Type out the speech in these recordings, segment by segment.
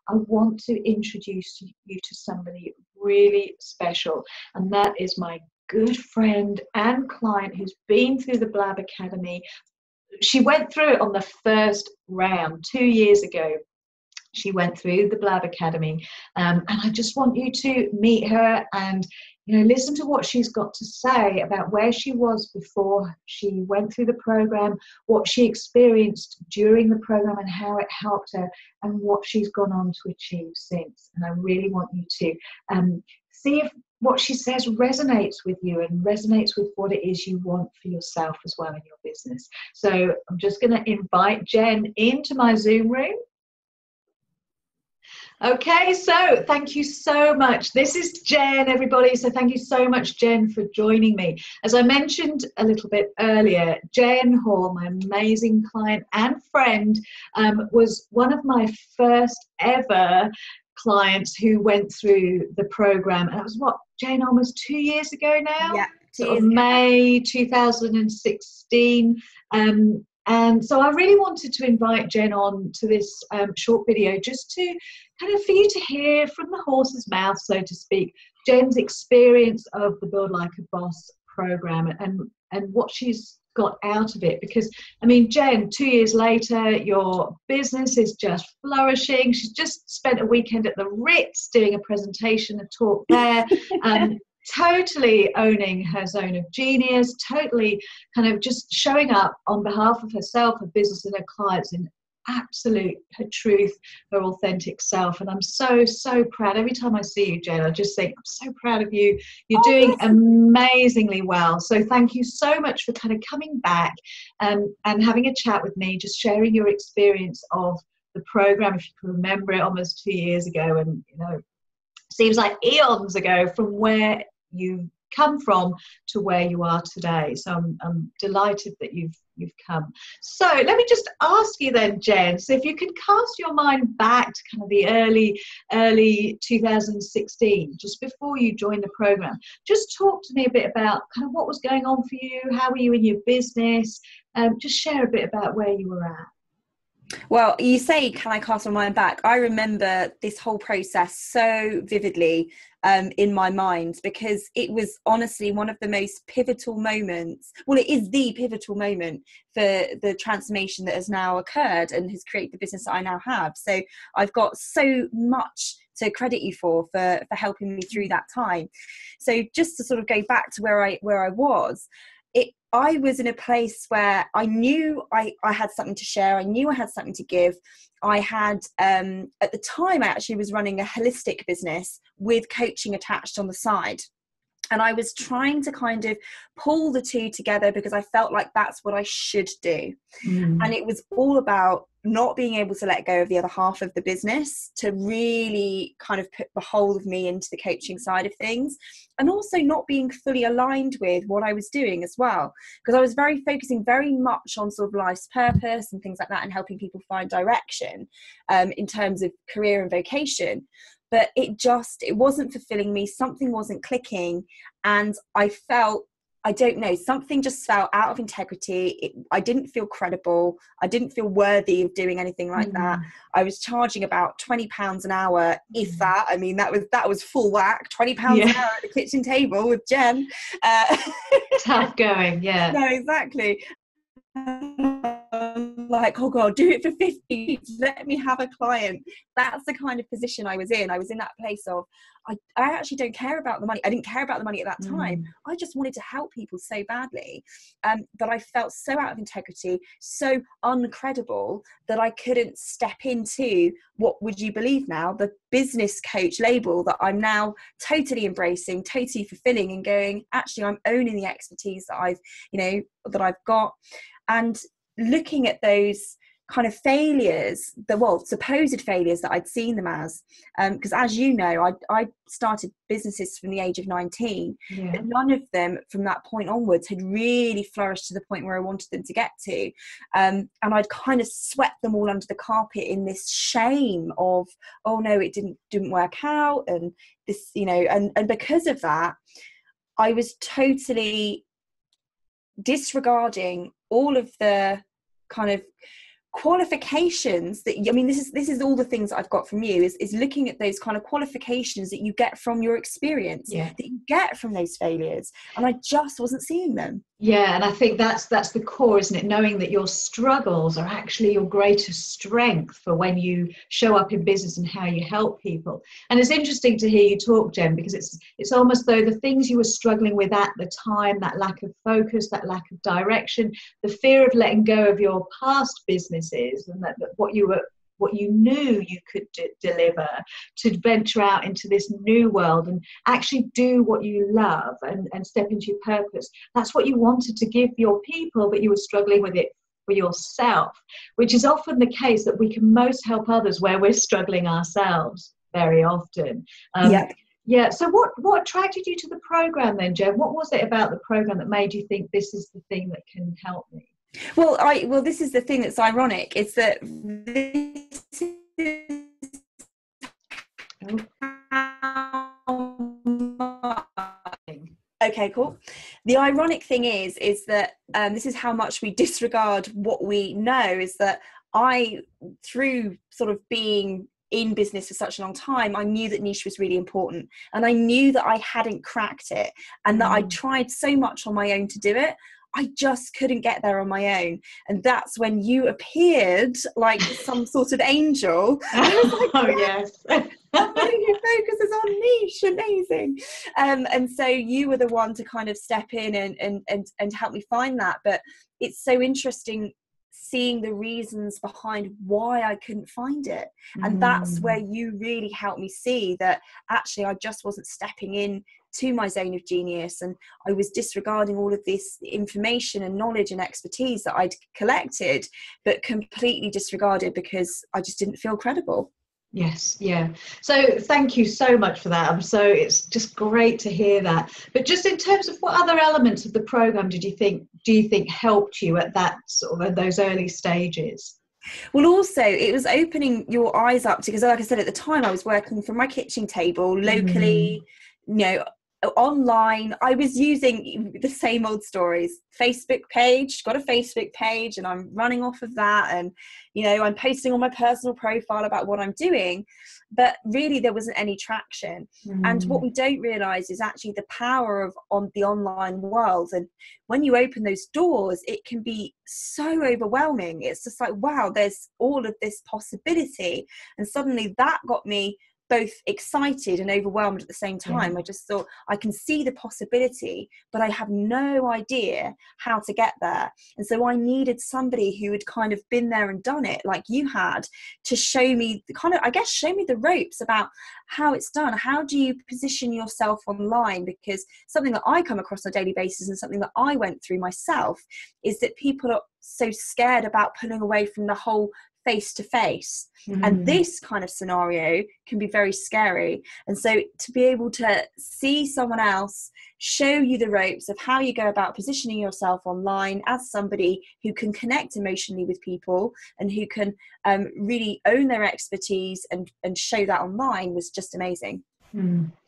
I want to introduce you to somebody really special, and that is my good friend and client who's been through the Blab Academy. She went through it on the first round 2 years ago. She went through the Blab Academy, and I just want you to meet her and listen to what she's got to say about where she was before she went through the program, what she experienced during the program and how it helped her, and what she's gone on to achieve since. And I really want you to see if what she says resonates with you and resonates with what it is you want for yourself as well in your business. So I'm just going to invite Jen into my Zoom room. Okay, so thank you so much. This is Jen, everybody. So thank you so much, Jen, for joining me. As I mentioned a little bit earlier, Jen Hall, my amazing client and friend, was one of my first ever clients who went through the program. And it was Jane, almost 2 years ago now? Yeah, sort of May 2016. And so I really wanted to invite Jen on to this short video just to kind of for you to hear from the horse's mouth, so to speak, Jen's experience of the Build Like a Boss program and what she's got out of it. Because, I mean, Jen, 2 years later, your business is just flourishing. She's just spent a weekend at the Ritz doing a presentation, a talk there. Totally owning her zone of genius, totally kind of just showing up on behalf of herself, her business and her clients in absolute, her truth, her authentic self. And I'm so, so proud. Every time I see you, Jen, I just think, I'm so proud of you. You're doing amazingly well. So thank you so much for kind of coming back and having a chat with me, just sharing your experience of the program, if you can remember it, almost 2 years ago. And, seems like eons ago from where you've come from to where you are today. So I'm delighted that you've come. So let me just ask you then, Jen, so if you could cast your mind back to kind of the early 2016, just before you joined the program, just talk to me a bit about kind of what was going on for you, how were you in your business, just share a bit about where you were at. Well, you say, can I cast my mind back? I remember this whole process so vividly in my mind, because it was honestly one of the most pivotal moments. Well, it is the pivotal moment for the transformation that has now occurred and has created the business that I now have. So I've got so much to credit you for helping me through that time. So just to sort of go back to where I was, I was in a place where I knew I had something to share. I knew I had something to give. I had, at the time, I actually was running a holistic business with coaching attached on the side. And I was trying to kind of pull the two together because I felt like that's what I should do. And it was all about not being able to let go of the other half of the business to really kind of put the whole of me into the coaching side of things, and also not being fully aligned with what I was doing as well, because I was focusing very much on sort of life's purpose and things like that and helping people find direction in terms of career and vocation. But it wasn't fulfilling me. Something wasn't clicking. And I felt, I don't know, something just felt out of integrity. I didn't feel credible. I didn't feel worthy of doing anything like that. I was charging about £20 an hour, if that. I mean, that was full whack, £20 an hour at the kitchen table with Jen. Tough going, yeah. No, exactly. Like, oh God, do it for 50, let me have a client. That's the kind of position I was in. I was in that place of, I actually don't care about the money. I didn't care about the money at that time. I just wanted to help people so badly. But I felt so out of integrity, so uncredible, that I couldn't step into, what would you believe now, the business coach label that I'm now totally embracing, totally fulfilling, and going, actually, I'm owning the expertise that I've got. And looking at those kind of failures, supposed failures that I'd seen them as, because as you know, I started businesses from the age of 19, but none of them from that point onwards had really flourished to the point where I wanted them to get to, and I'd kind of swept them all under the carpet in this shame of, oh no, it didn't work out, and this, and because of that, I was totally disregarding all of the kind of qualifications that, I mean, this is all the things that I've got from you, is looking at those kind of qualifications that you get from your experience, that you get from those failures, and I just wasn't seeing them. Yeah, and I think that's the core, isn't it? Knowing that your struggles are actually your greatest strength for when you show up in business and how you help people. And it's interesting to hear you talk, Jen, because it's almost though the things you were struggling with at the time, that lack of focus, that lack of direction, the fear of letting go of your past businesses, and that what you knew you could deliver, to venture out into this new world and actually do what you love and step into your purpose. That's what you wanted to give your people, but you were struggling with it for yourself, which is often the case, that we can most help others where we're struggling ourselves very often. Yeah. So what attracted you to the program then, Jen? What was it about the program that made you think this is the thing that can help me? Well, this is the thing that's ironic, is that this is okay, cool. The ironic thing is that this is how much we disregard what we know, is that through sort of being in business for such a long time, I knew that niche was really important, and I knew that I hadn't cracked it, and that I tried so much on my own to do it. I just couldn't get there on my own. And that's when you appeared like some sort of angel. I was like, oh, yes. Somebody who focuses on niche, amazing. And so you were the one to kind of step in and help me find that. But it's so interesting seeing the reasons behind why I couldn't find it. And that's where you really helped me see that actually I just wasn't stepping in to my zone of genius, and I was disregarding all of this information and knowledge and expertise that I'd collected, but completely disregarded because I just didn't feel credible. Yes, yeah. So thank you so much for that. It's just great to hear that. But just in terms of what other elements of the program do you think helped you at that sort of, at those early stages? Well, also it was opening your eyes up to, because like I said, at the time I was working from my kitchen table locally, online. I was using the same old stories. Got a Facebook page, and I'm running off of that, and I'm posting on my personal profile about what I'm doing, but really there wasn't any traction. And what we don't realize is actually the power of the online world, and when you open those doors, it can be so overwhelming. It's just like, wow, there's all of this possibility, and suddenly that got me both excited and overwhelmed at the same time. I just thought, I can see the possibility, but I have no idea how to get there. And so I needed somebody who had kind of been there and done it like you had, to show me the ropes about how it's done. How do you position yourself online? Because something that I come across on a daily basis, and something that I went through myself, is that people are so scared about pulling away from the whole face-to-face, and this kind of scenario can be very scary. And so to be able to see someone else show you the ropes of how you go about positioning yourself online as somebody who can connect emotionally with people, and who can really own their expertise and show that online, was just amazing.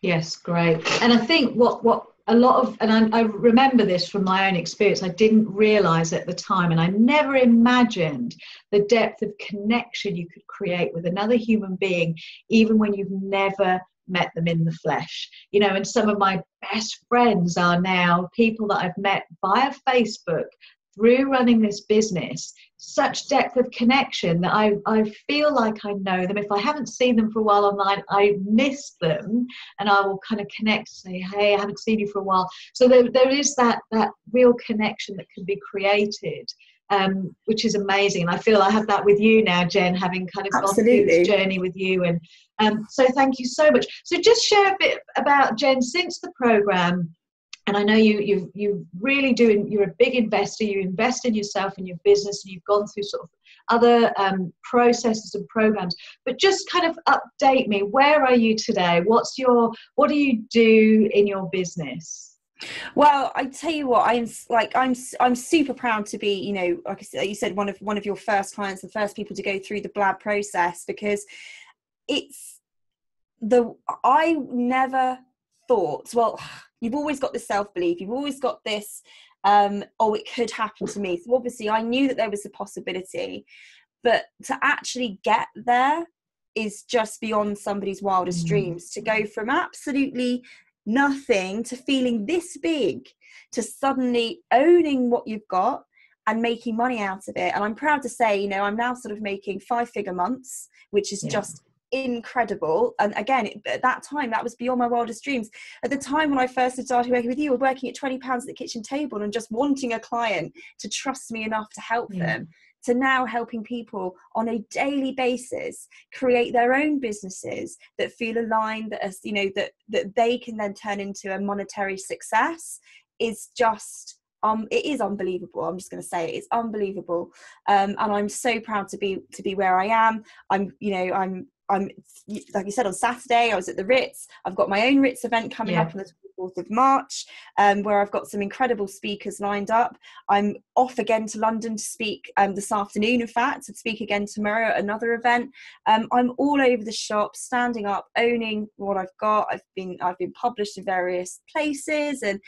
Yes, great. And I think what a lot of, and I remember this from my own experience, I didn't realize at the time, and I never imagined the depth of connection you could create with another human being, even when you've never met them in the flesh. And some of my best friends are now people that I've met via Facebook through running this business. Such depth of connection that I feel like I know them. If I haven't seen them for a while online, I miss them, and I will kind of connect, say, hey, I haven't seen you for a while. So there is that real connection that can be created, which is amazing. And I feel I have that with you now, Jen, having kind of gone through this journey with you. And so thank you so much. So just share a bit about, Jen, since the program. And I know you really do, you're a big investor, you invest in yourself and your business, and you've gone through sort of other processes and programs, but just kind of update me. Where are you today? What do you do in your business? Well, I tell you what, I'm super proud to be, like you said, one of your first clients, the first people to go through the Blab process, because I never thought, well, you've always got this self-belief, you've always got this, it could happen to me. So obviously I knew that there was a possibility, but to actually get there is just beyond somebody's wildest dreams. To go from absolutely nothing to feeling this big, to suddenly owning what you've got and making money out of it. And I'm proud to say, you know, I'm now sort of making 5-figure months, which is just incredible. And again, at that time, that was beyond my wildest dreams. At the time when I first started working with you, I was working at £20 at the kitchen table and just wanting a client to trust me enough to help them, to now helping people on a daily basis create their own businesses that feel aligned, that are, you know, that they can then turn into a monetary success, is just it is unbelievable. I'm just going to say it's unbelievable, and I'm so proud to be where I am. I'm like you said, on Saturday I was at the Ritz. I've got my own Ritz event coming up on the 24th of March, where I've got some incredible speakers lined up. I'm off again to London to speak this afternoon, in fact, to speak again tomorrow at another event. I'm all over the shop, standing up, owning what I've got. I've been published in various places, and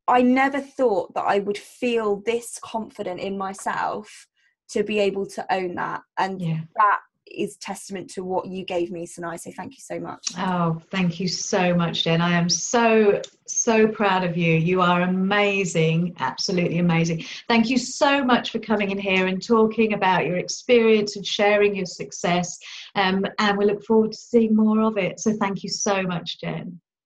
I never thought that I would feel this confident in myself to be able to own that. And that is testament to what you gave me, Sanai. So thank you so much. Oh, thank you so much, Jen. I am so proud of you. You are amazing, absolutely amazing. Thank you so much for coming in here and talking about your experience and sharing your success. And we look forward to seeing more of it. So thank you so much, Jen.